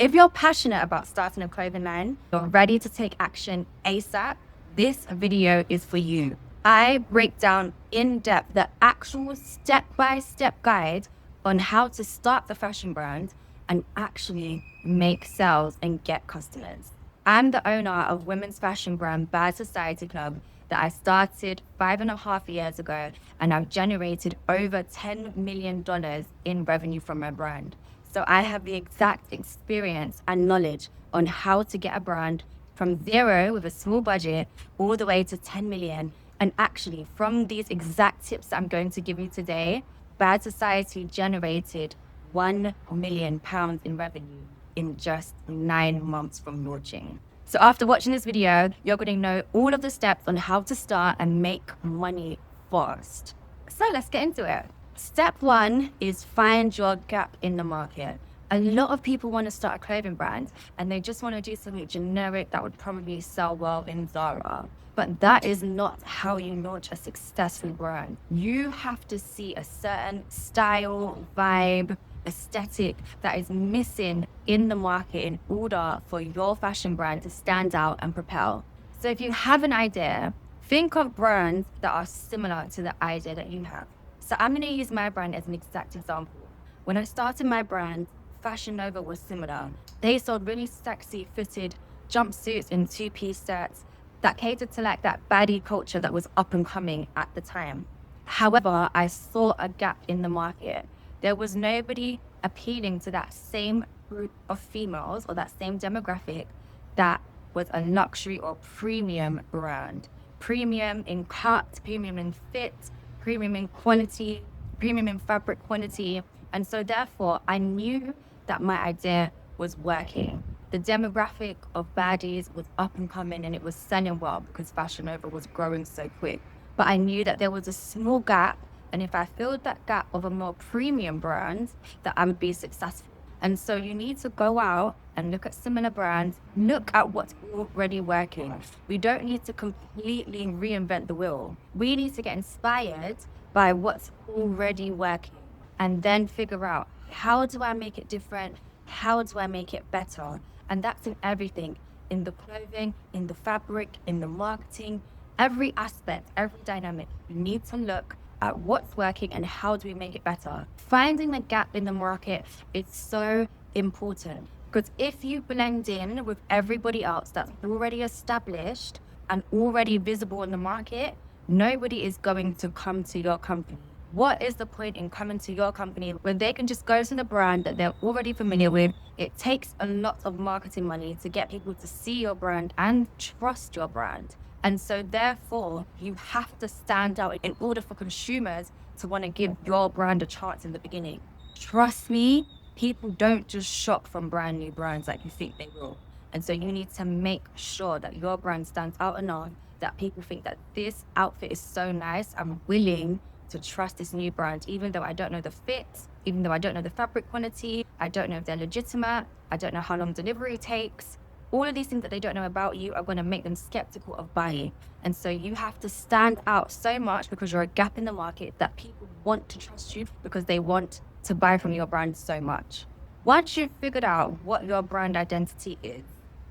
If you're passionate about starting a clothing line, you're ready to take action ASAP, this video is for you. I break down in depth the actual step-by-step guide on how to start the fashion brand and actually make sales and get customers. I'm the owner of women's fashion brand Bad Society Club that I started 5.5 years ago, and I've generated over $10 million in revenue from my brand. So I have the exact experience and knowledge on how to get a brand from zero with a small budget all the way to 10 million. And actually, from these exact tips that I'm going to give you today, Bad Society generated £1 million in revenue in just 9 months from launching. So after watching this video, you're going to know all of the steps on how to start and make money fast. So let's get into it. Step 1 is find your gap in the market. A lot of people want to start a clothing brand and they just want to do something generic that would probably sell well in Zara. But that is not how you launch a successful brand. You have to see a certain style, vibe, aesthetic that is missing in the market in order for your fashion brand to stand out and propel. So if you have an idea, think of brands that are similar to the idea that you have. So I'm going to use my brand as an exact example. When I started my brand, Fashion Nova was similar. They sold really sexy fitted jumpsuits and two-piece sets that catered to like that baddie culture that was up and coming at the time. However, I saw a gap in the market. There was nobody appealing to that same group of females or that same demographic that was a luxury or premium brand. Premium in cut, premium in fit, premium in quality, premium in fabric quality. And so therefore, I knew that my idea was working. The demographic of baddies was up and coming and it was selling well because Fashion Nova was growing so quick. But I knew that there was a small gap, and if I filled that gap of a more premium brand, that I would be successful. And so you need to go out and look at similar brands, look at what's already working. We don't need to completely reinvent the wheel. We need to get inspired by what's already working and then figure out, how do I make it different? How do I make it better? And that's in everything, in the clothing, in the fabric, in the marketing, every aspect, every dynamic. You need to look at what's working and how do we make it better. Finding the gap in the market is so important, because if you blend in with everybody else that's already established and already visible in the market, nobody is going to come to your company. What is the point in coming to your company when they can just go to the brand that they're already familiar with? It takes a lot of marketing money to get people to see your brand and trust your brand. And so therefore, you have to stand out in order for consumers to want to give your brand a chance in the beginning. Trust me, people don't just shop from brand new brands like you think they will. And so you need to make sure that your brand stands out enough that people think that this outfit is so nice, I'm willing to trust this new brand, even though I don't know the fit, even though I don't know the fabric quality, I don't know if they're legitimate, I don't know how long delivery takes. All of these things that they don't know about you are going to make them skeptical of buying. And so you have to stand out so much because you're a gap in the market that people want to trust you because they want to buy from your brand so much. Once you've figured out what your brand identity is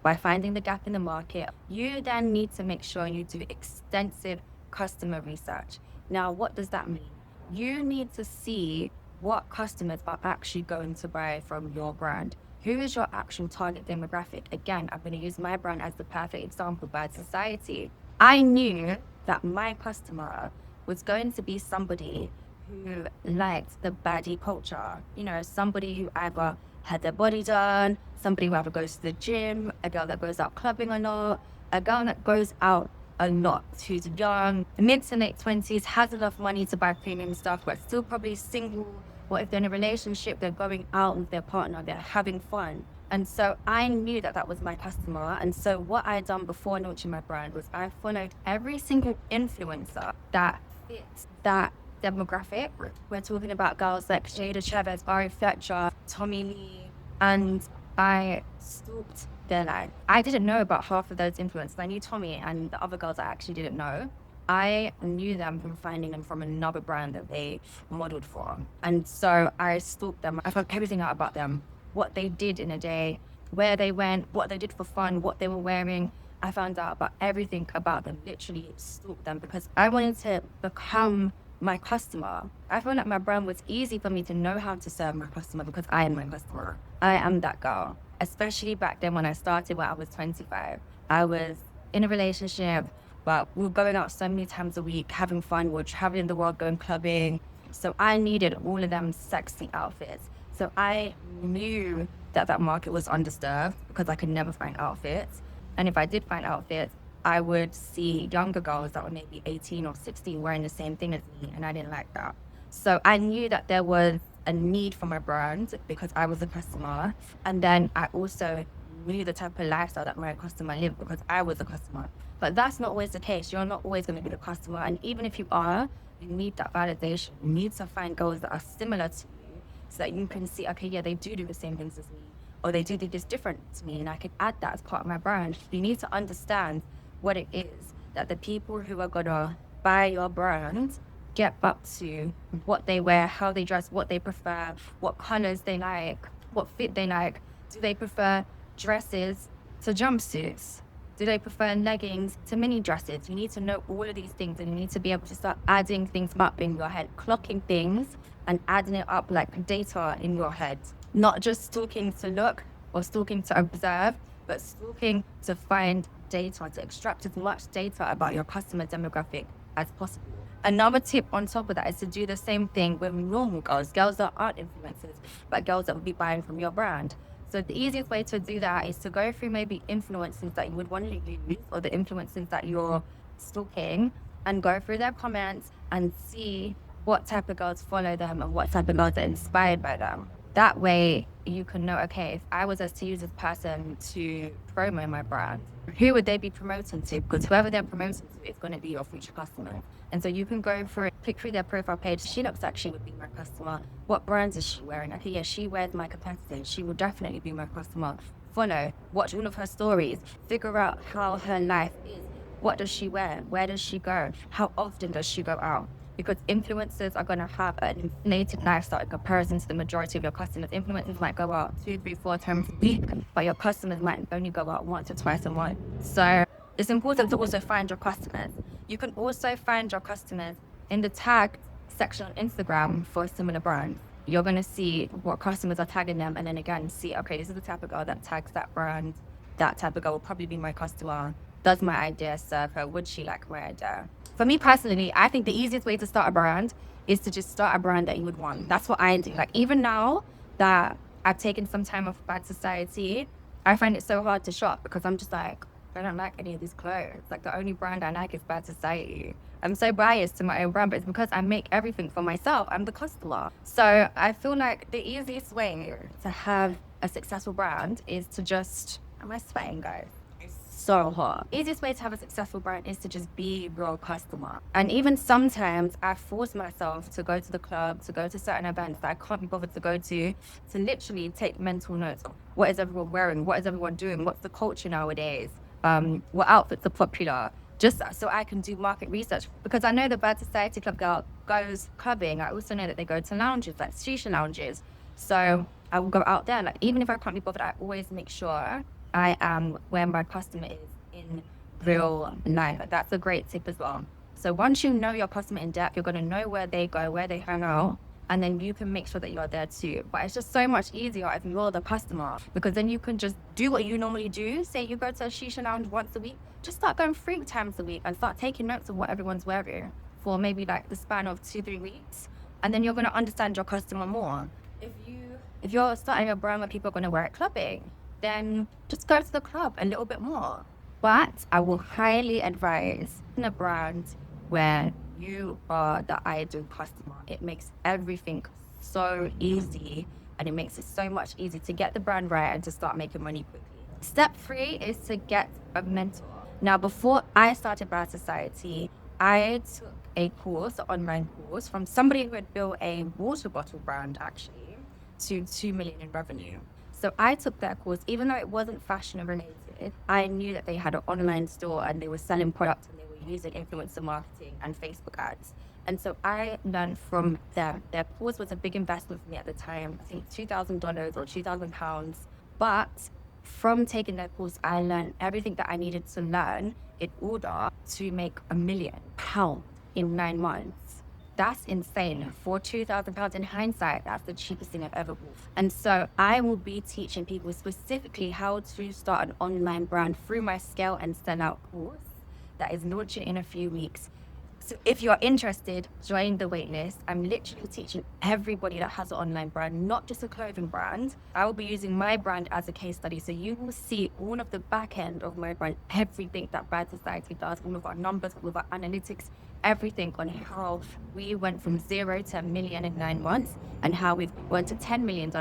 by finding the gap in the market, you then need to make sure you do extensive customer research. Now, what does that mean? You need to see what customers are actually going to buy from your brand. Who is your actual target demographic? Again, I'm going to use my brand as the perfect example, Bad Society. I knew that my customer was going to be somebody who liked the baddie culture. You know, somebody who either had their body done, somebody who either goes to the gym, a girl that goes out clubbing a lot, a girl that goes out a lot, who's young, mid to late 20s, has enough money to buy premium stuff, but still probably single. Or if they're in a relationship, they're going out with their partner, they're having fun. And so I knew that that was my customer. And so what I had done before launching my brand was I followed every single influencer that fits that demographic. We're talking about girls like Jada Chavez, Ari Fletcher, Tommy Lee, and I stalked their life. I didn't know about half of those influencers. I knew Tommy, and the other girls I actually didn't know. I knew them from finding them from another brand that they modeled for. And so I stalked them. I found everything out about them, what they did in a day, where they went, what they did for fun, what they were wearing. I found out about everything about them, literally stalked them, because I wanted to become my customer. I feel like my brand was easy for me to know how to serve my customer because I am my customer. I am that girl. Especially back then when I started when I was 25. I was in a relationship, but we were going out so many times a week, having fun, we were traveling the world, going clubbing. So I needed all of them sexy outfits. So I knew that that market was undisturbed because I could never find outfits. And if I did find outfits, I would see younger girls that were maybe 18 or 16 wearing the same thing as me, and I didn't like that. So I knew that there was a need for my brand because I was a customer. And then I also knew the type of lifestyle that my customer lived because I was a customer. But that's not always the case. You're not always going to be the customer. And even if you are, you need that validation. You need to find girls that are similar to you so that you can see, okay, yeah, they do the same things as me, or they do this different to me, and I can add that as part of my brand. You need to understand what it is that the people who are going to buy your brand get up to, what they wear, how they dress, what they prefer, what colors they like, what fit they like. Do they prefer dresses to jumpsuits? Do they prefer leggings to mini dresses? You need to know all of these things, and you need to be able to start adding things up in your head, clocking things and adding it up like data in your head. Not just stalking to look or stalking to observe, but stalking to find data, to extract as much data about your customer demographic as possible. Another tip on top of that is to do the same thing with normal girls that aren't influencers, but girls that would be buying from your brand. So the easiest way to do that is to go through maybe influencers that you would want to use, or the influencers that you're stalking, and go through their comments and see what type of girls follow them and what type of girls are inspired by them. That way you can know, okay, if I was to use this person to promote my brand, who would they be promoting to? Because whoever they're promoting to is going to be your future customer. And so you can go through it, click through their profile page. She looks like she would be my customer. What brands is she wearing? Okay, yeah, she wears my competitors. She will definitely be my customer. Follow, watch all of her stories, figure out how her life is. What does she wear? Where does she go? How often does she go out? Because influencers are going to have an inflated lifestyle in comparison to the majority of your customers. Influencers might go out 2, 3, 4 times a week, but your customers might only go out once or twice a month. So it's important to also find your customers. You can also find your customers in the tag section on Instagram for similar brands. You're going to see what customers are tagging them, and then again, see, okay, this is the type of girl that tags that brand. That type of girl will probably be my customer. Does my idea serve her? Would she like my idea? For me personally, I think the easiest way to start a brand is to just start a brand that you would want. That's what I do. Like, even now that I've taken some time off Bad Society, I find it so hard to shop because I'm just like, I don't like any of these clothes. Like, the only brand I like is Bad Society. I'm so biased to my own brand, but it's because I make everything for myself. I'm the customer. So I feel like the easiest way to have a successful brand is to just, am I sweating, guys? So hot. Easiest way to have a successful brand is to just be your customer. And even sometimes I force myself to go to the club, to go to certain events that I can't be bothered to go to literally take mental notes. What is everyone wearing? What is everyone doing? What's the culture nowadays? What outfits are popular? Just so I can do market research, because I know the Bad Society Club girl goes clubbing. I also know that they go to lounges, like shisha lounges. So I will go out there. Like, even if I can't be bothered, I always make sure I am where my customer is in real life. That's a great tip as well. So once you know your customer in depth, you're going to know where they go, where they hang out, and then you can make sure that you're there too. But it's just so much easier if you're the customer, because then you can just do what you normally do. Say you go to a shisha lounge once a week, just start going 3 times a week and start taking notes of what everyone's wearing for maybe like the span of 2-3 weeks. And then you're going to understand your customer more. If you're starting a brand where people are going to wear it clubbing, then just go to the club a little bit more. But I will highly advise in a brand where you are the ideal customer. It makes everything so easy, and it makes it so much easier to get the brand right and to start making money quickly. Step 3 is to get a mentor. Now, before I started Bad Society, I took a course, an online course, from somebody who had built a water bottle brand actually to 2 million in revenue. So I took that course, even though it wasn't fashion related. I knew that they had an online store and they were selling products and they were using influencer marketing and Facebook ads. And so I learned from them. Their course was a big investment for me at the time. I think $2,000 or £2,000. But from taking that course, I learned everything that I needed to learn in order to make £1 million in 9 months. That's insane. For £2,000 in hindsight, that's the cheapest thing I've ever bought. And so I will be teaching people specifically how to start an online brand through my Scale and Sell Out course that is launching in a few weeks. So if you're interested, join the waitlist. I'm literally teaching everybody that has an online brand, not just a clothing brand. I will be using my brand as a case study. So you will see all of the back end of my brand, everything that Bad Society does, all of our numbers, all of our analytics, everything on how we went from 0 to $1 million in 9 months and how we've went to $10 million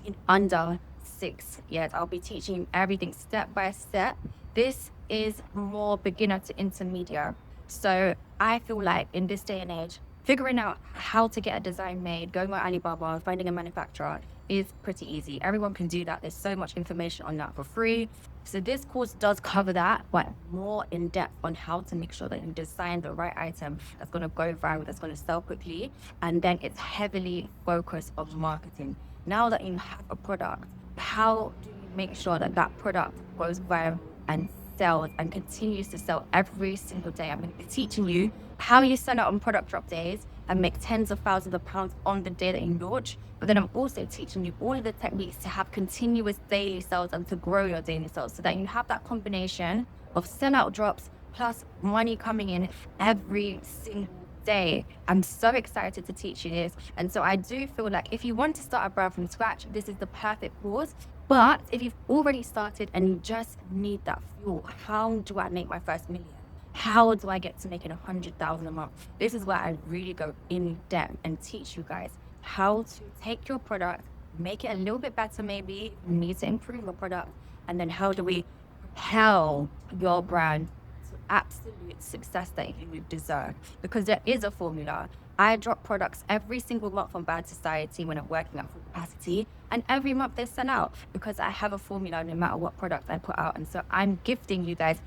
in under 6 years. I'll be teaching you everything step by step. This is more beginner to intermediate. So I feel like in this day and age, figuring out how to get a design made, going on Alibaba, finding a manufacturer is pretty easy. Everyone can do that. There's so much information on that for free. So this course does cover that, but more in depth on how to make sure that you design the right item that's going to go viral, that's going to sell quickly. And then it's heavily focused on marketing. Now that you have a product, how do you make sure that that product goes viral and sells and continues to sell every single day? I'm going to be teaching you how you sell out on product drop days and make tens of thousands of pounds on the day that you launch. But then I'm also teaching you all of the techniques to have continuous daily sales and to grow your daily sales so that you have that combination of sellout drops plus money coming in every single day. I'm so excited to teach you this. And so I do feel like if you want to start a brand from scratch, this is the perfect course. But if you've already started and you just need that fuel, how do I make my first million? How do I get to making 100,000 a month? This is where I really go in depth and teach you guys how to take your product, make it a little bit better maybe, you need to improve your product, and then how do we propel your brand to absolute success that you deserve? Because there is a formula. I drop products every single month on Bad Society when I'm working at full capacity, and every month they sell out because I have a formula no matter what product I put out. And so I'm gifting you guys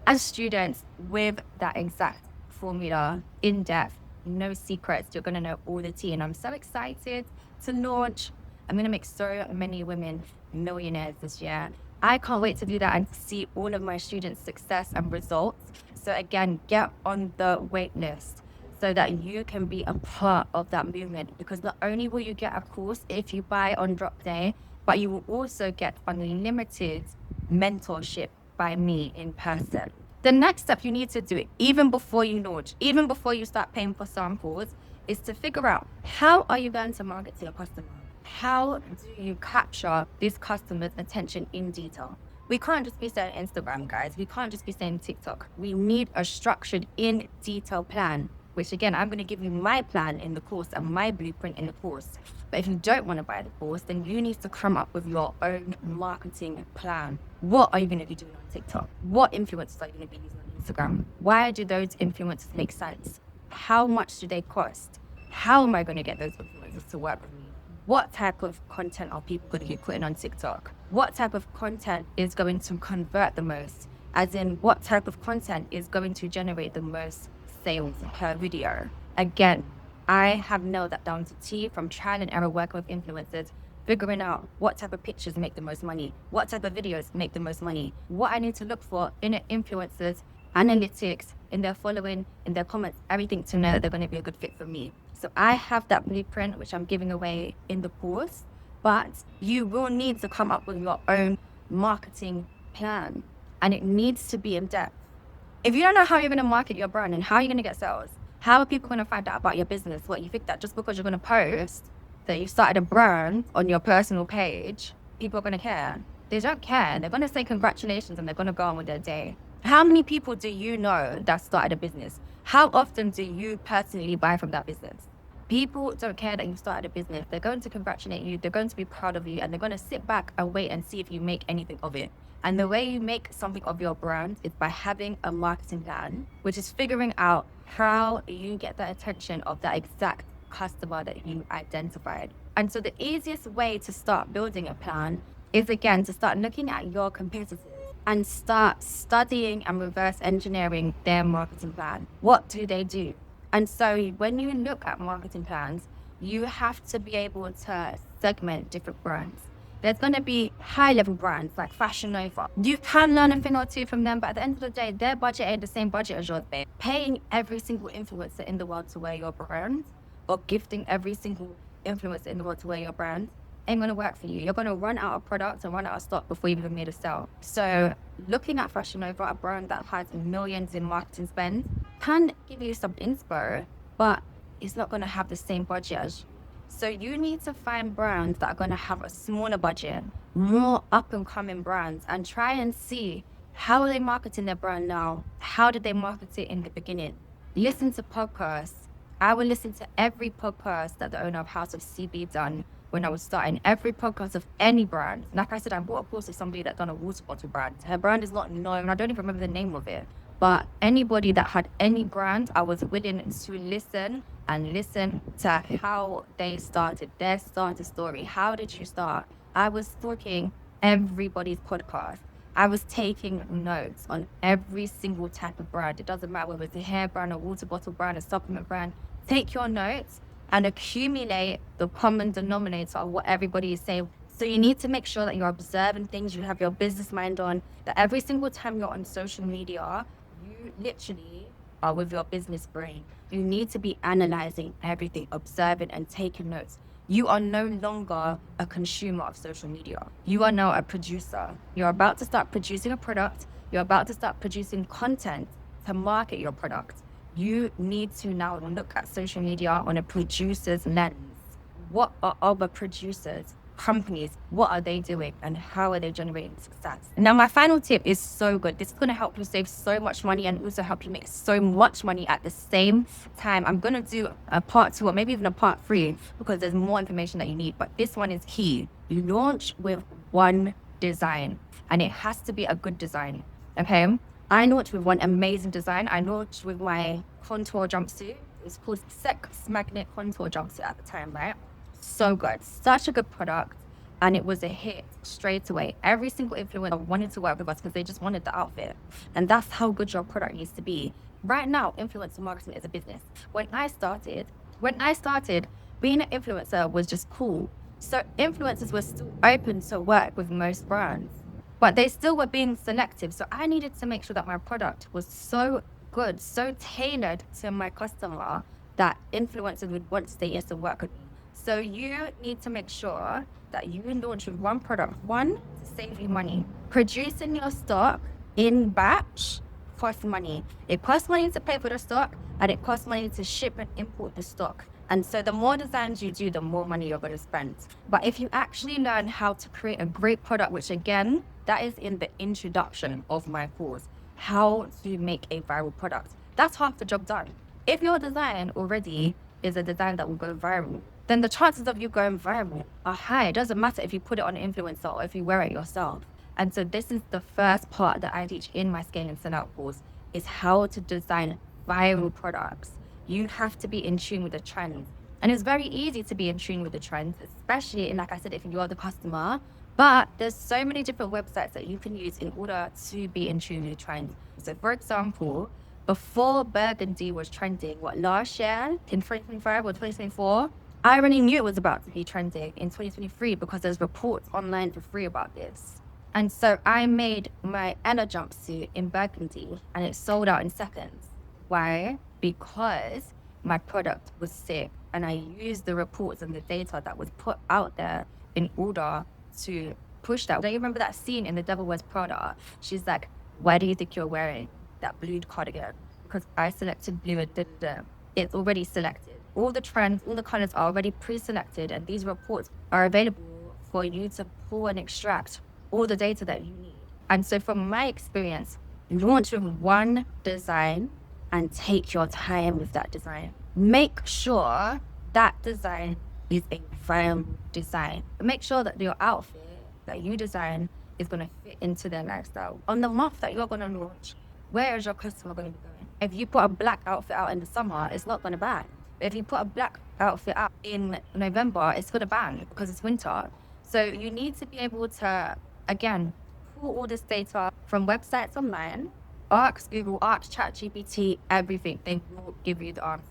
as students with that exact formula in depth, no secrets. You're going to know all the tea. And I'm so excited to launch. I'm going to make so many women millionaires this year. I can't wait to do that and see all of my students' success and results. So again, get on the wait list so that you can be a part of that movement, because not only will you get a course if you buy on drop day, but you will also get unlimited mentorship by me in person. The next step you need to do, even before you launch, even before you start paying for samples, is to figure out how are you going to market to your customer? How do you capture this customer's attention in detail? We can't just be saying Instagram, guys. We can't just be saying TikTok. We need a structured, in detail plan, which again, I'm going to give you my plan in the course and my blueprint in the course. But if you don't want to buy the course, then you need to come up with your own marketing plan. What are you going to be doing on TikTok? What influencers are you going to be using on Instagram? Why do those influencers make sense? How much do they cost? How am I going to get those influencers to work with me? What type of content are people going to be putting on TikTok? What type of content is going to convert the most? As in, what type of content is going to generate the most sales per video? Again, I have nailed that down to T from trial and error working with influencers, figuring out what type of pictures make the most money, what type of videos make the most money, what I need to look for in influencers, analytics, in their following, in their comments, everything to know that they're going to be a good fit for me. So I have that blueprint, which I'm giving away in the course, but you will need to come up with your own marketing plan, and it needs to be in depth. If you don't know how you're going to market your brand and how you're going to get sales, how are people going to find out about your business? What, you think that just because you're going to post that you started a brand on your personal page, people are going to care? They don't care. They're going to say congratulations and they're going to go on with their day. How many people do you know that started a business? How often do you personally buy from that business? People don't care that you started a business. They're going to congratulate you. They're going to be proud of you, and they're going to sit back and wait and see if you make anything of it. And the way you make something of your brand is by having a marketing plan, which is figuring out how you get the attention of that exact customer that you identified. And so the easiest way to start building a plan is, again, to start looking at your competitors and start studying and reverse engineering their marketing plan. What do they do? And so when you look at marketing plans, you have to be able to segment different brands. There's going to be high-level brands like Fashion Nova. You can learn a thing or two from them, but at the end of the day, their budget ain't the same budget as yours, babe. Paying every single influencer in the world to wear your brand, or gifting every single influencer in the world to wear your brand, ain't going to work for you. You're going to run out of products and run out of stock before you've even made a sale. So looking at Fashion Nova, a brand that has millions in marketing spend, can give you some inspo, but it's not going to have the same budget as you. So you need to find brands that are going to have a smaller budget, more up-and-coming brands, and try and see how are they marketing their brand now? How did they market it in the beginning? Listen to podcasts. I would listen to every podcast that the owner of House of CB done when I was starting, every podcast of any brand. Like I said, I bought a course with somebody that done a water bottle brand. Her brand is not known. I don't even remember the name of it. But anybody that had any brand, I was willing to listen to how they started, their starter story. How did you start? I was stalking everybody's podcast. I was taking notes on every single type of brand. It doesn't matter whether it's a hair brand, a water bottle brand, a supplement brand. Take your notes and accumulate the common denominator of what everybody is saying. So you need to make sure that you're observing things, you have your business mind on, that every single time you're on social media, you literally are with your business brain. You need to be analyzing everything, observing and taking notes. You are no longer a consumer of social media. You are now a producer. You're about to start producing a product. You're about to start producing content to market your product. You need to now look at social media on a producer's lens. What are other producers, companies, what are they doing and how are they generating success? Now, my final tip is so good. This is going to help you save so much money and also help you make so much money at the same time. I'm going to do a part 2 or maybe even a part 3 because there's more information that you need, but this one is key. You launch with one design and it has to be a good design, okay? I launched with one amazing design. I launched with my contour jumpsuit. It's called Sex Magnet Contour Jumpsuit at the time, right? So good. Such a good product. And it was a hit straight away. Every single influencer wanted to work with us because they just wanted the outfit. And that's how good your product needs to be. Right now, influencer marketing is a business. When I started, being an influencer was just cool. So influencers were still open to work with most brands, but they still were being selective. So I needed to make sure that my product was so good, so tailored to my customer that influencers would want to stay yes and work with me. So you need to make sure that you launch with one product. One, to save you money. Producing your stock in batch costs money. It costs money to pay for the stock and it costs money to ship and import the stock. And so the more designs you do, the more money you're going to spend. But if you actually learn how to create a great product, which again, that is in the introduction of my course, how to make a viral product. That's half the job done. If your design already is a design that will go viral, then the chances of you going viral are high. It doesn't matter if you put it on an influencer or if you wear it yourself. And so this is the first part that I teach in my Scale and Sell Out course, is how to design viral products. You have to be in tune with the trends. And it's very easy to be in tune with the trends, especially, like I said, if you are the customer. But there's so many different websites that you can use in order to be in tune with the trends. So for example, before burgundy was trending, last year in 2025 or 2024, I already knew it was about to be trending in 2023 because there's reports online for free about this. And so I made my Ella jumpsuit in burgundy and it sold out in seconds. Why? Because my product was sick and I used the reports and the data that was put out there in order to push that. Don't you remember that scene in The Devil Wears Prada? She's like, why do you think you're wearing that blue cardigan? Because I selected blue and didn't. It's already selected. All the trends, all the colors are already pre-selected and these reports are available for you to pull and extract all the data that you need. And so from my experience, launch with one design and take your time with that design. Make sure that design is a viral design. Make sure that your outfit that you design is going to fit into their lifestyle. On the month that you're going to launch, where is your customer going to be going? If you put a black outfit out in the summer, it's not going to buy. If you put a black outfit out in November, it's going to ban because it's winter. So you need to be able to, again, pull all this data from websites online, ask Google, ask ChatGPT, everything. They will give you the answers.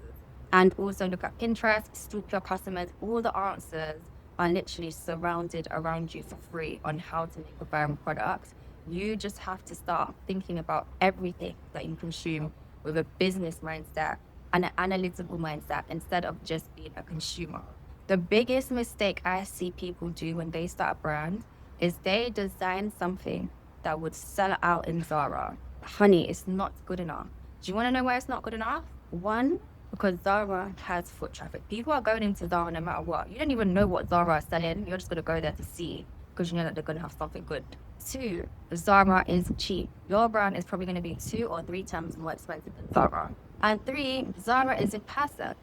And also look at Pinterest, stalk your customers, all the answers are literally surrounded around you for free on how to make a viral product. You just have to start thinking about everything that you consume with a business mindset and an analytical mindset instead of just being a consumer. The biggest mistake I see people do when they start a brand is they design something that would sell out in Zara. Honey, it's not good enough. Do you want to know why it's not good enough? One, because Zara has foot traffic. People are going into Zara no matter what. You don't even know what Zara is selling. You're just going to go there to see because you know that they're going to have something good. Two, Zara is cheap. Your brand is probably going to be 2 or 3 times more expensive than Zara. And 3, Zara is in person.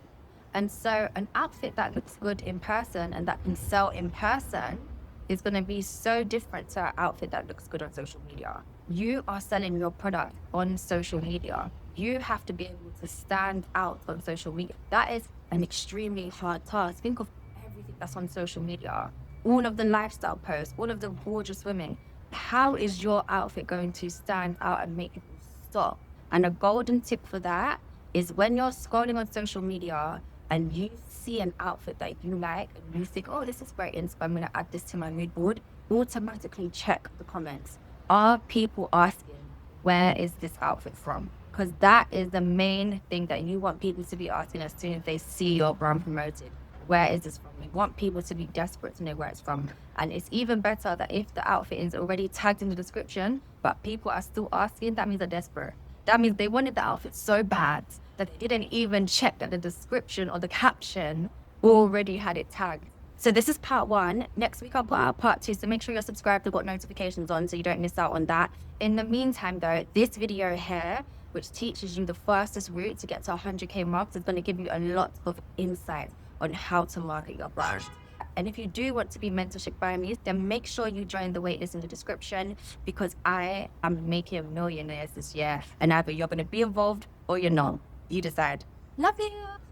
And so an outfit that looks good in person and that can sell in person is going to be so different to an outfit that looks good on social media. You are selling your product on social media. You have to be able to stand out on social media. That is an extremely hard task. Think of everything that's on social media. All of the lifestyle posts, all of the gorgeous women. How is your outfit going to stand out and make people stop? And a golden tip for that is when you're scrolling on social media and you see an outfit that you like and you think, oh, this is very inspo, I'm going to add this to my mood board, automatically check the comments. Are people asking, where is this outfit from? Because that is the main thing that you want people to be asking as soon as they see your brand promoted. Where is this from? You want people to be desperate to know where it's from. And it's even better that if the outfit is already tagged in the description, but people are still asking, that means they're desperate. That means they wanted the outfit so bad that they didn't even check that the description or the caption already had it tagged. So this is part 1. Next week I'll put out part 2. So make sure you're subscribed and got notifications on so you don't miss out on that. In the meantime though, this video here, which teaches you the fastest route to get to 100K marks, is going to give you a lot of insight on how to market your brand. And if you do want to be mentorship by me, then make sure you join the waitlist in the description because I am making millionaires this year. And either you're going to be involved or you're not. You decide. Love you.